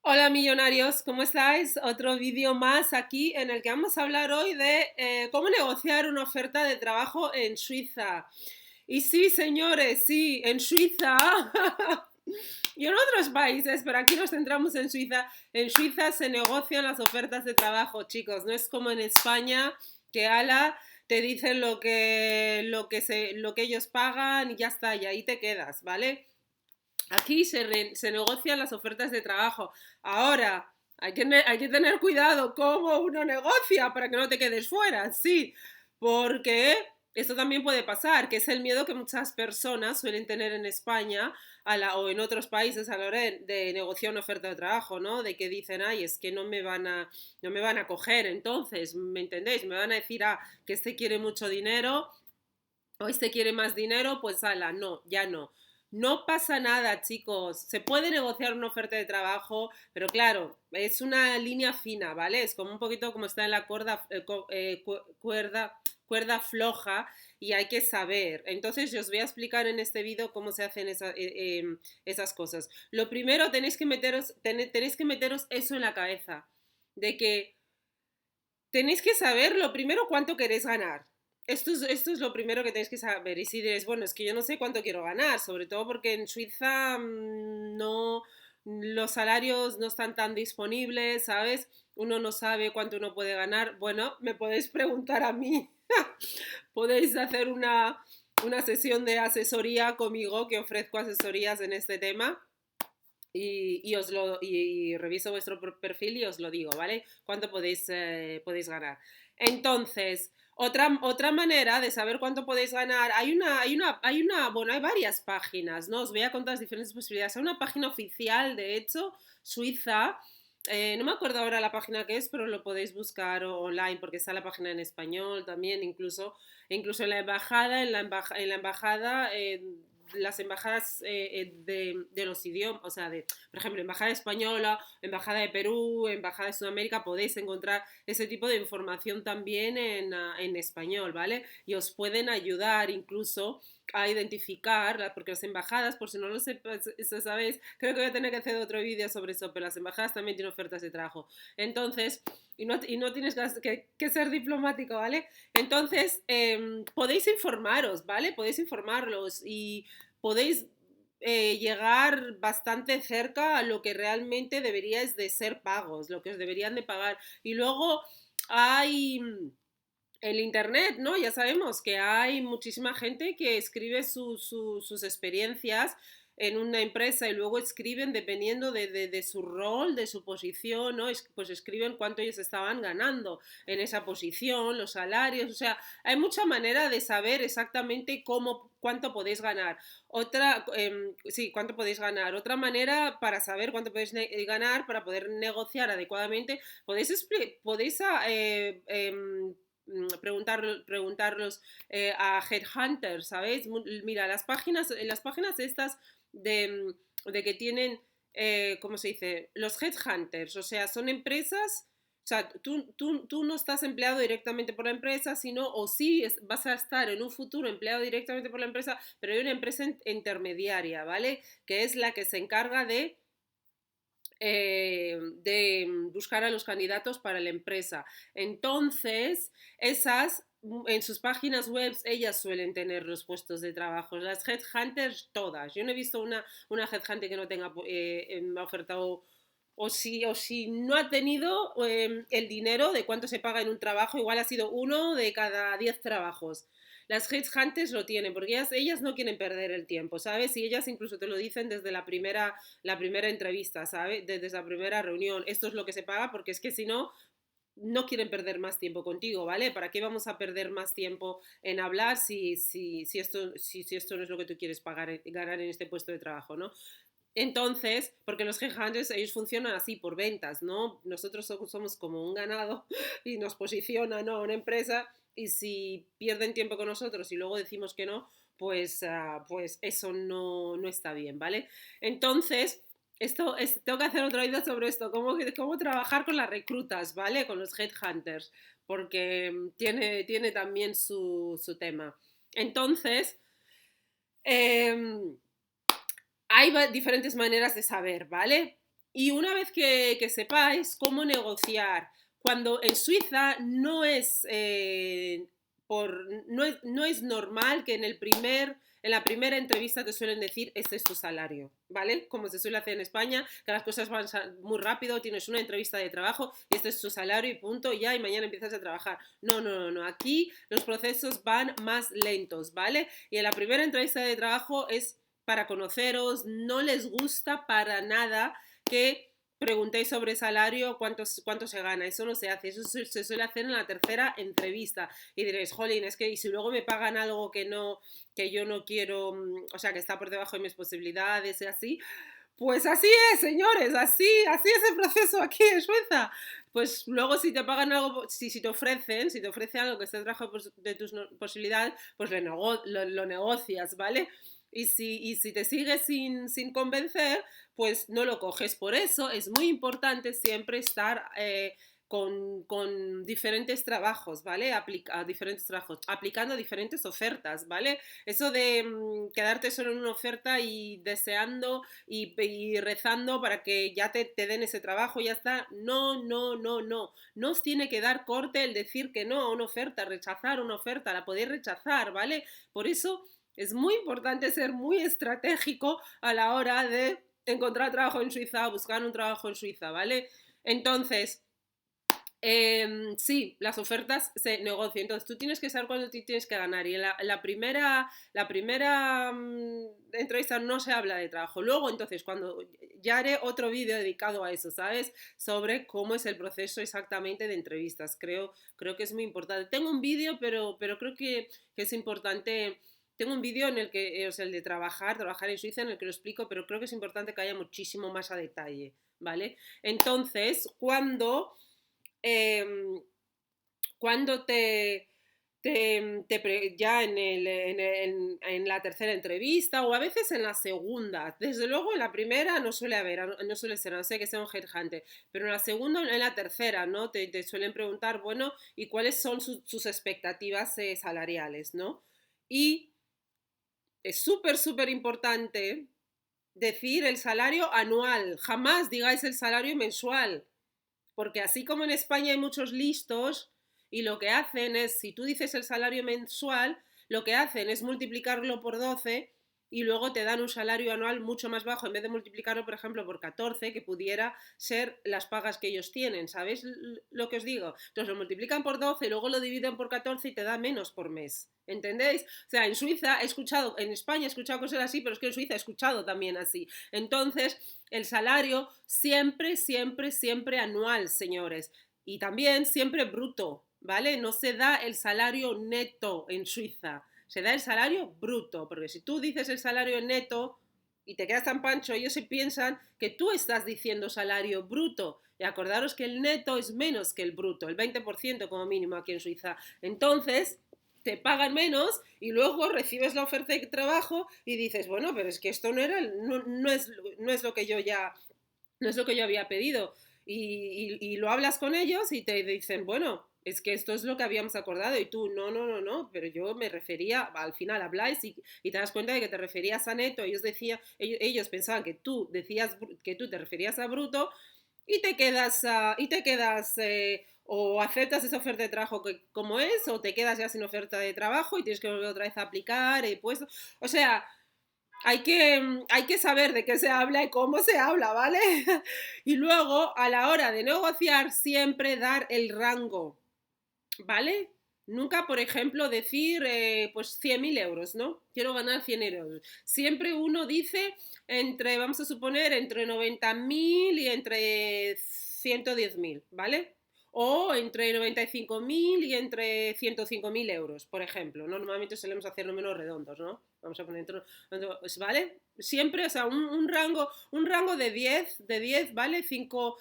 Hola millonarios, ¿cómo estáis? Otro vídeo más aquí en el que vamos a hablar hoy de cómo negociar una oferta de trabajo en Suiza. Y sí, señores, sí, en Suiza y en otros países, pero aquí nos centramos en Suiza. En Suiza se negocian las ofertas de trabajo, chicos. No es como en España que te dicen lo que ellos pagan y ya está, y ahí te quedas, ¿vale? Aquí se negocian las ofertas de trabajo. Ahora, hay que tener cuidado cómo uno negocia para que no te quedes fuera, sí, porque esto también puede pasar, que es el miedo que muchas personas suelen tener en España o en otros países a la hora de negociar una oferta de trabajo, ¿no? De que dicen, ay, es que no me van a coger, entonces, ¿me entendéis? Me van a decir, que este quiere mucho dinero o este quiere más dinero, pues ala, no, ya no. No pasa nada, chicos. Se puede negociar una oferta de trabajo, pero claro, es una línea fina, ¿vale? Es como un poquito como está en la cuerda y hay que saber. Entonces, yo os voy a explicar en este vídeo cómo se hacen esas cosas. Lo primero, tenéis que meteros eso en la cabeza, de que tenéis que saber lo primero cuánto queréis ganar. Esto es lo primero que tenéis que saber. Y si diréis, bueno, es que yo no sé cuánto quiero ganar, sobre todo porque en Suiza no, los salarios no están tan disponibles, ¿sabes? Uno no sabe cuánto uno puede ganar. Bueno, me podéis preguntar a mí. Podéis hacer una sesión de asesoría conmigo, que ofrezco asesorías en este tema y reviso vuestro perfil y os lo digo, ¿vale? ¿Cuánto podéis ganar? Entonces, otra manera de saber cuánto podéis ganar, bueno, hay varias páginas, ¿no? Os voy a contar las diferentes posibilidades. Hay una página oficial, de hecho, suiza. No me acuerdo ahora la página que es, pero lo podéis buscar online porque está la página en español también, incluso en la embajada, en la embajada las embajadas de los idiomas, o sea, por ejemplo, embajada española, embajada de Perú, embajada de Sudamérica, podéis encontrar ese tipo de información también en español, ¿vale? Y os pueden ayudar incluso a identificar, porque las embajadas, por si no lo sabéis, creo que voy a tener que hacer otro vídeo sobre eso, pero las embajadas también tienen ofertas de trabajo. Entonces, y no tienes que ser diplomático, ¿vale? Entonces, podéis informaros, ¿vale? Podéis informarlos y podéis llegar bastante cerca a lo que realmente deberíais de ser pagos, lo que os deberían de pagar. Y luego hay el internet, ¿no? Ya sabemos que hay muchísima gente que escribe sus experiencias en una empresa y luego escriben dependiendo de su rol, de su posición, ¿no? Pues escriben cuánto ellos estaban ganando en esa posición, los salarios, o sea, hay mucha manera de saber exactamente cuánto podéis ganar. Sí, cuánto podéis ganar. Otra manera para saber cuánto podéis ganar, para poder negociar adecuadamente, podéis preguntarlos a Headhunters, ¿sabéis? Mira, las páginas estas de que tienen, ¿cómo se dice? Los Headhunters, o sea, son empresas. O sea, tú no estás empleado directamente por la empresa, sino, o sí vas a estar en un futuro empleado directamente por la empresa, pero hay una empresa intermediaria, ¿vale? Que es la que se encarga de buscar a los candidatos para la empresa. Entonces, en sus páginas web, ellas suelen tener los puestos de trabajo. Las headhunters, todas. Yo no he visto una headhunter que no tenga me ha ofertado o si no ha tenido el dinero de cuánto se paga en un trabajo, igual ha sido uno de cada 10 trabajos. Las headhunters lo tienen, porque ellas no quieren perder el tiempo, ¿sabes? Y ellas incluso te lo dicen desde la primera entrevista, ¿sabes? Desde la primera reunión. Esto es lo que se paga, porque es que si no, no quieren perder más tiempo contigo, ¿vale? ¿Para qué vamos a perder más tiempo en hablar si esto no es lo que tú quieres ganar en este puesto de trabajo, ¿no? Entonces, porque los headhunters, ellos funcionan así por ventas, ¿no? Nosotros somos como un ganado y nos posicionan, ¿no? Una empresa y si pierden tiempo con nosotros y luego decimos que no, pues eso no está bien, ¿vale? Entonces, tengo que hacer otro video sobre esto, cómo trabajar con las reclutas, ¿vale? Con los headhunters, porque tiene también su tema. Entonces, eh, hay diferentes maneras de saber, ¿vale? Y una vez que sepáis cómo negociar, cuando en Suiza no es normal que en la primera entrevista te suelen decir, este es tu salario, ¿vale? Como se suele hacer en España, que las cosas van muy rápido, tienes una entrevista de trabajo y este es tu salario y punto, ya, y mañana empiezas a trabajar. No, no, no, no, aquí los procesos van más lentos, ¿vale? Y en la primera entrevista de trabajo es para conoceros, no les gusta para nada que preguntéis sobre salario, cuánto se gana. Eso no se hace, eso se suele hacer en la tercera entrevista. Y diréis, jolín, es que y si luego me pagan algo que yo no quiero, o sea, que está por debajo de mis posibilidades y así, pues así es, señores, así es el proceso aquí en Suiza. Pues luego si te pagan algo, si te ofrecen algo que esté debajo de tus posibilidades, pues lo negocias, ¿vale? Y si te sigues sin convencer, pues no lo coges. Por eso es muy importante siempre estar con diferentes trabajos, ¿vale? Diferentes trabajos, aplicando diferentes ofertas, ¿vale? Eso de quedarte solo en una oferta y deseando y rezando para que ya te den ese trabajo y ya está. No, no, no, no. No os tiene que dar corte el decir que no a una oferta, rechazar una oferta, la podéis rechazar, ¿vale? Por eso es muy importante ser muy estratégico a la hora de encontrar trabajo en Suiza, buscar un trabajo en Suiza, ¿vale? Entonces, sí, las ofertas se negocian. Entonces, tú tienes que saber cuándo tienes que ganar. Y en la primera entrevista no se habla de trabajo. Luego, entonces, cuando ya haré otro vídeo dedicado a eso, ¿sabes? Sobre cómo es el proceso exactamente de entrevistas. Creo que es muy importante. Tengo un vídeo, pero creo que es importante. Tengo un vídeo en el que, o sea, el de trabajar en Suiza, en el que lo explico, pero creo que es importante que haya muchísimo más a detalle, ¿vale? Entonces, eh, cuando ya en la tercera entrevista o a veces en la segunda, desde luego en la primera no suele haber, no suele ser, no sé que sea un headhunter, pero en la segunda o en la tercera, ¿no? Te suelen preguntar, bueno, ¿y cuáles son sus expectativas salariales, ¿no? Y es súper, súper importante decir el salario anual, jamás digáis el salario mensual, porque así como en España hay muchos listos y lo que hacen es, si tú dices el salario mensual, lo que hacen es multiplicarlo por 12 y luego te dan un salario anual mucho más bajo en vez de multiplicarlo, por ejemplo, por 14, que pudiera ser las pagas que ellos tienen, ¿sabéis lo que os digo? Entonces lo multiplican por 12 y luego lo dividen por 14 y te da menos por mes, ¿entendéis? O sea, en Suiza he escuchado, en España he escuchado cosas así, pero es que en Suiza he escuchado también así. Entonces, el salario siempre, siempre, siempre anual, señores. Y también siempre bruto, ¿vale? No se da el salario neto en Suiza, se da el salario bruto, porque si tú dices el salario neto y te quedas tan pancho, ellos se piensan que tú estás diciendo salario bruto. Y acordaros que el neto es menos que el bruto, el 20% como mínimo aquí en Suiza. Entonces, te pagan menos y luego recibes la oferta de trabajo y dices, bueno, pero es que esto no es lo que yo ya, no es lo que yo había pedido. Y lo hablas con ellos y te dicen, bueno, es que esto es lo que habíamos acordado y tú, no, no, no, no, pero yo me refería, al final habláis y te das cuenta de que te referías a neto, ellos pensaban que tú decías que tú te referías a bruto y te quedas o aceptas esa oferta de trabajo como es o te quedas ya sin oferta de trabajo y tienes que volver otra vez a aplicar y pues, o sea, hay que saber de qué se habla y cómo se habla, ¿vale? Y luego, a la hora de negociar, siempre dar el rango, ¿vale? Nunca, por ejemplo, decir, pues 100.000 euros, ¿no? Quiero ganar 100 euros. Siempre uno dice vamos a suponer, entre 90.000 y entre 110.000, ¿vale? O entre 95.000 y entre 105.000 euros, por ejemplo, ¿no? Normalmente solemos hacer números redondos, ¿no? Vamos a poner, ¿vale? Siempre, o sea, un rango de 10, ¿vale? 5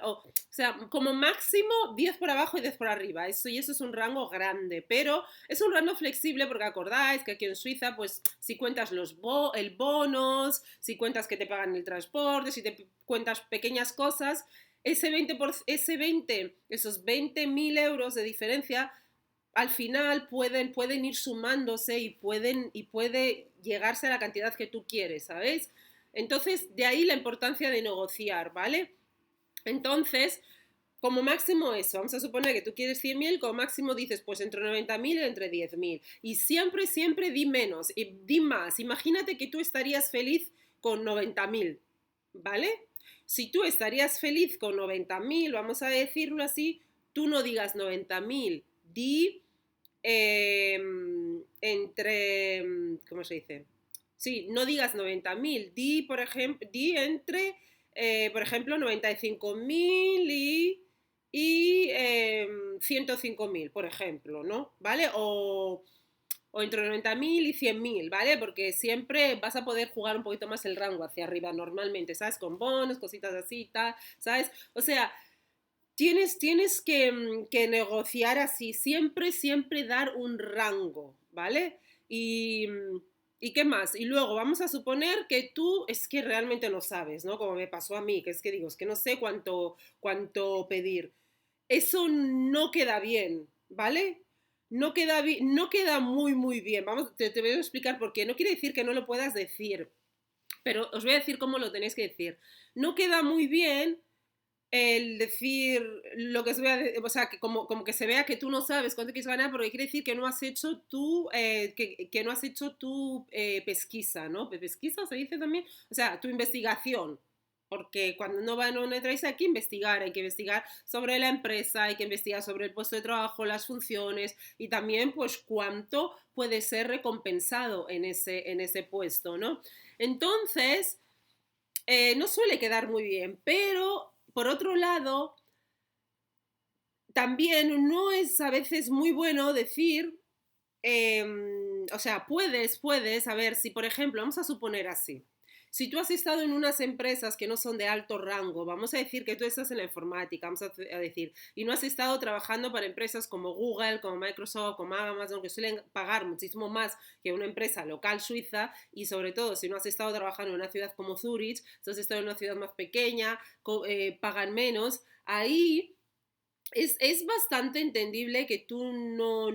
o sea, como máximo 10 por abajo y 10 por arriba. Y eso es un rango grande, pero es un rango flexible porque acordáis que aquí en Suiza, pues si cuentas el bonos, si cuentas que te pagan el transporte, si te cuentas pequeñas cosas, esos 20.000 euros de diferencia al final pueden ir sumándose y puede llegarse a la cantidad que tú quieres, ¿sabéis? Entonces, de ahí la importancia de negociar, ¿vale? Entonces, como máximo eso, vamos a suponer que tú quieres 100.000, como máximo dices pues entre 90.000 y entre 10.000. Y siempre, siempre di menos, y di más. Imagínate que tú estarías feliz con 90.000, ¿vale? Si tú estarías feliz con 90.000, vamos a decirlo así, tú no digas 90.000, di eh, entre, ¿cómo se dice? Sí, no digas 90.000, di, por ejemplo, di entre, por ejemplo, 95.000 y 105.000, por ejemplo, ¿no? ¿Vale? O entre 90.000 y 100.000, ¿vale? Porque siempre vas a poder jugar un poquito más el rango hacia arriba normalmente, ¿sabes? Con bonos, cositas así, tal, ¿sabes? O sea, tienes que negociar así, siempre, siempre dar un rango, ¿vale? Y, ¿Y qué más? Y luego vamos a suponer que tú es que realmente no sabes, ¿no? Como me pasó a mí, que es que digo, es que no sé cuánto pedir. Eso no queda bien, ¿vale? No queda muy, muy bien. Vamos, te voy a explicar por qué. No quiere decir que no lo puedas decir, pero os voy a decir cómo lo tenéis que decir. No queda muy bien el decir lo que se vea, o sea, que como que se vea que tú no sabes cuánto quieres ganar, porque quiere decir que no has hecho que no has hecho tu pesquisa, ¿no? Pesquisa se dice también, o sea, tu investigación. Porque cuando no van a una entrevista hay que investigar sobre la empresa, hay que investigar sobre el puesto de trabajo, las funciones y también pues cuánto puede ser recompensado en ese puesto, ¿no? Entonces, no suele quedar muy bien, pero por otro lado, también no es a veces muy bueno decir, o sea, puedes, a ver, si por ejemplo, vamos a suponer así, si tú has estado en unas empresas que no son de alto rango, vamos a decir que tú estás en la informática, vamos a decir, y no has estado trabajando para empresas como Google, como Microsoft, como Amazon, que suelen pagar muchísimo más que una empresa local suiza, y sobre todo si no has estado trabajando en una ciudad como Zurich, si has estado en una ciudad más pequeña, pagan menos, ahí es bastante entendible que tú no,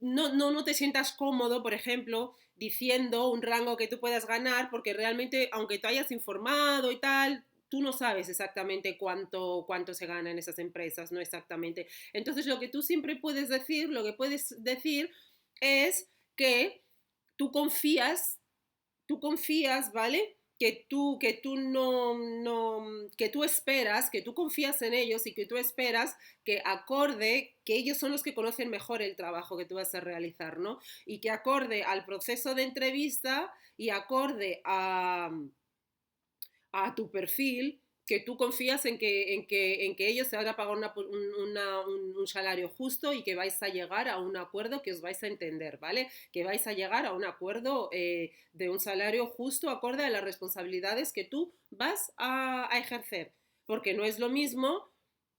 no te sientas cómodo, por ejemplo, diciendo un rango que tú puedas ganar, porque realmente, aunque te hayas informado y tal, tú no sabes exactamente cuánto se gana en esas empresas, no exactamente. Entonces, lo que tú siempre puedes decir, lo que puedes decir es que tú confías, ¿vale? Que tú esperas, que tú confías en ellos y que tú esperas que acorde, que ellos son los que conocen mejor el trabajo que tú vas a realizar, ¿no? Y que acorde al proceso de entrevista y acorde a tu perfil, que tú confías en que ellos se van a pagar un salario justo y que vais a llegar a un acuerdo que os vais a entender, ¿vale? Que vais a llegar a un acuerdo de un salario justo acorde a las responsabilidades que tú vas a ejercer. Porque no es lo mismo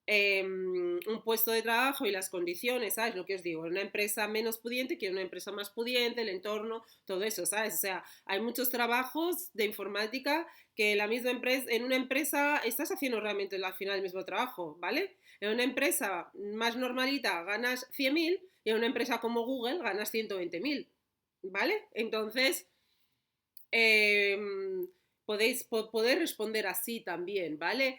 un puesto de trabajo y las condiciones, ¿sabes? Lo que os digo, una empresa menos pudiente que una empresa más pudiente, el entorno, todo eso, ¿sabes? O sea, hay muchos trabajos de informática que la misma empresa, en una empresa estás haciendo realmente al final el mismo trabajo, ¿vale? En una empresa más normalita ganas 100.000 y en una empresa como Google ganas 120.000, ¿vale? Entonces, eh, poder responder así también, ¿vale?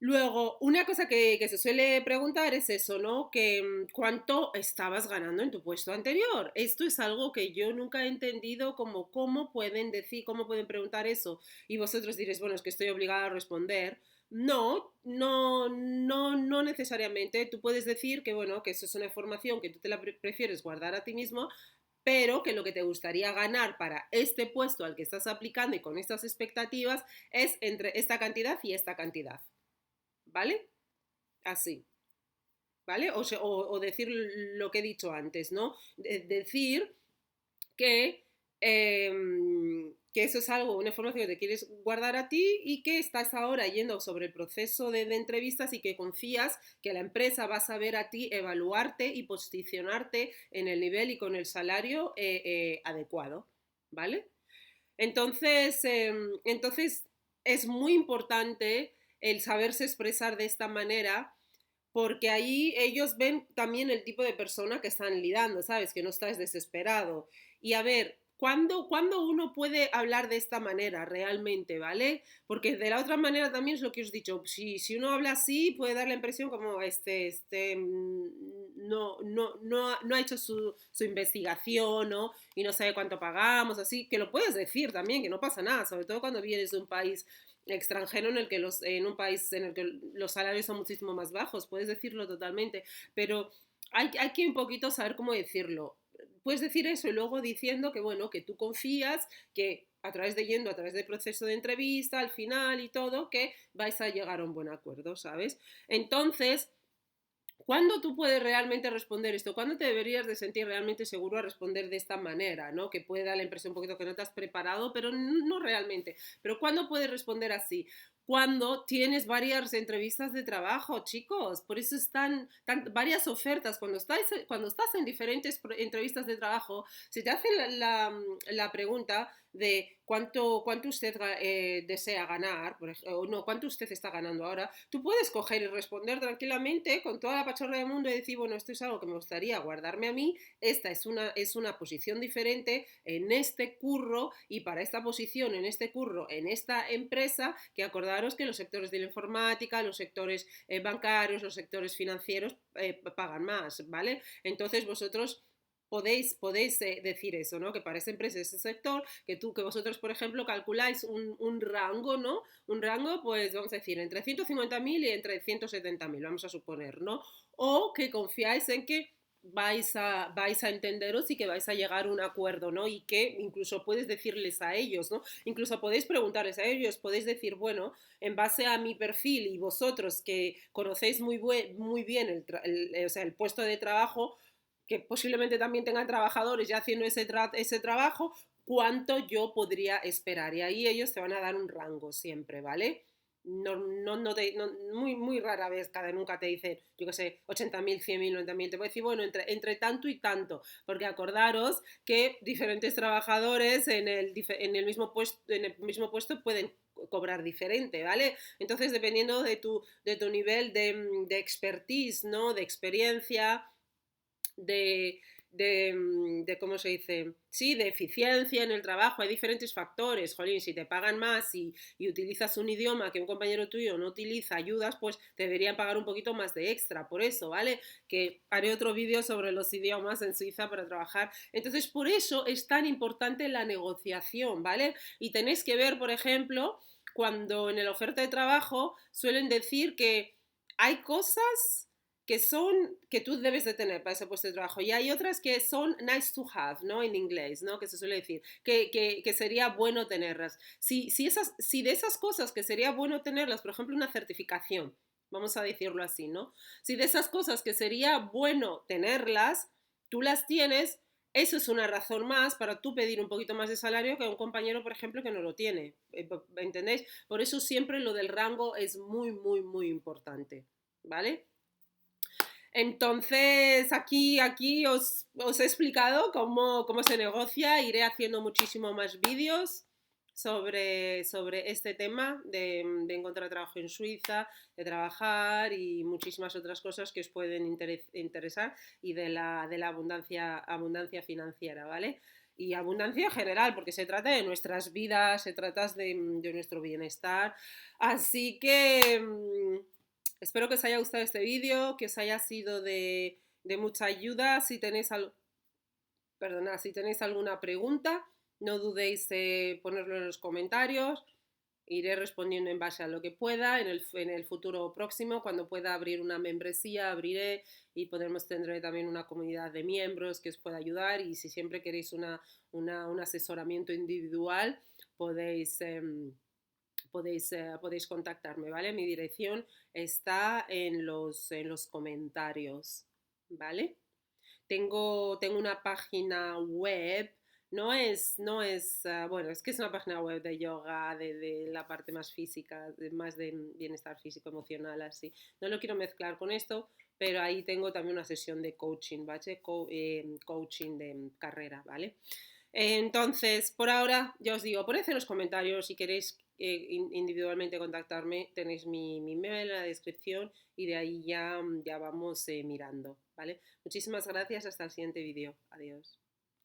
Luego, una cosa que se suele preguntar es eso, ¿no? Que cuánto estabas ganando en tu puesto anterior. Esto es algo que yo nunca he entendido como cómo pueden decir, cómo pueden preguntar eso. Y vosotros diréis, bueno, es que estoy obligada a responder. No, no necesariamente. Tú puedes decir que, bueno, que eso es una información que tú te la prefieres guardar a ti mismo, pero que lo que te gustaría ganar para este puesto al que estás aplicando y con estas expectativas es entre esta cantidad y esta cantidad. ¿Vale? Así, ¿vale? O decir lo que he dicho antes, ¿no? Decir que, que eso es algo, una información que te quieres guardar a ti y que estás ahora yendo sobre el proceso de entrevistas y que confías que la empresa va a saber a ti evaluarte y posicionarte en el nivel y con el salario adecuado, ¿vale? Entonces es muy importante el saberse expresar de esta manera porque ahí ellos ven también el tipo de persona que están lidando, ¿sabes? Que no estás desesperado. Y a ver, ¿Cuándo uno puede hablar de esta manera realmente, ¿vale? Porque de la otra manera también es lo que os he dicho, si uno habla así puede dar la impresión como no ha hecho su investigación, ¿no? Y no sabe cuánto pagamos, así que lo puedes decir también, que no pasa nada, sobre todo cuando vienes de un país extranjero en un país en el que los salarios son muchísimo más bajos, puedes decirlo totalmente, pero hay que un poquito saber cómo decirlo. Puedes decir eso y luego diciendo que, bueno, que tú confías, que a través del proceso de entrevista, al final y todo, que vais a llegar a un buen acuerdo, ¿sabes? Entonces, ¿cuándo tú puedes realmente responder esto? ¿Cuándo te deberías de sentir realmente seguro a responder de esta manera, ¿no? Que puede dar la impresión un poquito que no te has preparado, pero no realmente. Pero ¿cuándo puedes responder así? Cuando tienes varias entrevistas de trabajo, chicos. Por eso están varias ofertas. Cuando estás en diferentes entrevistas de trabajo, se te hace la pregunta de cuánto usted desea ganar, o no, cuánto usted está ganando ahora, tú puedes coger y responder tranquilamente con toda la pachorra del mundo y decir, bueno, esto es algo que me gustaría guardarme a mí, esta es una posición diferente en este curro y para esta posición, en este curro, en esta empresa, que acordaros que los sectores de la informática, los sectores bancarios, los sectores financieros pagan más, ¿vale? Entonces vosotros podéis decir eso, ¿no? Que para esa empresa, ese sector, que vosotros, por ejemplo, calculáis un rango, ¿no? Un rango, pues vamos a decir, entre 150.000 y entre 170.000, vamos a suponer, ¿no? O que confiáis en que vais a entenderos y que vais a llegar a un acuerdo, ¿no? Y que incluso puedes decirles a ellos, ¿no? Incluso podéis preguntarles a ellos, podéis decir, bueno, en base a mi perfil y vosotros que conocéis muy bien o sea, el puesto de trabajo, que posiblemente también tengan trabajadores ya haciendo ese trabajo, cuánto yo podría esperar. Y ahí ellos te van a dar un rango siempre, ¿vale? Muy rara vez, cada nunca te dicen, yo qué sé, 80.000, 100.000, 90.000. Te voy a decir, bueno, entre tanto y tanto, porque acordaros que diferentes trabajadores en el mismo puesto pueden cobrar diferente, ¿vale? Entonces, dependiendo de tu nivel de expertise, ¿no? De experiencia, de, ¿cómo se dice? Sí, de eficiencia en el trabajo. Hay diferentes factores. Jolín, si te pagan más y utilizas un idioma que un compañero tuyo no utiliza, ayudas, pues te deberían pagar un poquito más de extra. Por eso, ¿vale? Que haré otro vídeo sobre los idiomas en Suiza para trabajar. Entonces, por eso es tan importante la negociación, ¿vale? Y tenéis que ver, por ejemplo, cuando en la oferta de trabajo suelen decir que hay cosas que tú debes de tener para ese puesto de trabajo. Y hay otras que son nice to have, ¿no? En inglés, ¿no? Que se suele decir, que sería bueno tenerlas. Si de esas cosas que sería bueno tenerlas, por ejemplo, una certificación, vamos a decirlo así, ¿no? Si de esas cosas que sería bueno tenerlas, tú las tienes, eso es una razón más para tú pedir un poquito más de salario que a un compañero, por ejemplo, que no lo tiene. ¿Entendéis? Por eso siempre lo del rango es muy importante, ¿vale? Entonces, aquí os he explicado cómo se negocia. Iré haciendo muchísimo más vídeos sobre este tema de encontrar trabajo en Suiza, de trabajar y muchísimas otras cosas que os pueden interesar y de la abundancia financiera, ¿vale? Y abundancia general, porque se trata de nuestras vidas, se trata de nuestro bienestar. Así que espero que os haya gustado este vídeo, que os haya sido de mucha ayuda. Si tenéis alguna pregunta, no dudéis en ponerlo en los comentarios. Iré respondiendo en base a lo que pueda. En el futuro próximo, cuando pueda abrir una membresía, abriré y tendré también una comunidad de miembros que os pueda ayudar. Y si siempre queréis un asesoramiento individual, podéis contactarme, ¿vale? Mi dirección está en los comentarios, ¿vale? Tengo una página web, bueno, es que es una página web de yoga, de la parte más física, más de bienestar físico, emocional, así. No lo quiero mezclar con esto, pero ahí tengo también una sesión de coaching, ¿vale? Coaching de carrera, ¿vale? Entonces, por ahora, ya os digo, poned en los comentarios si queréis individualmente contactarme, tenéis mi email en la descripción y de ahí ya vamos mirando, ¿vale? Muchísimas gracias, hasta el siguiente vídeo. Adiós.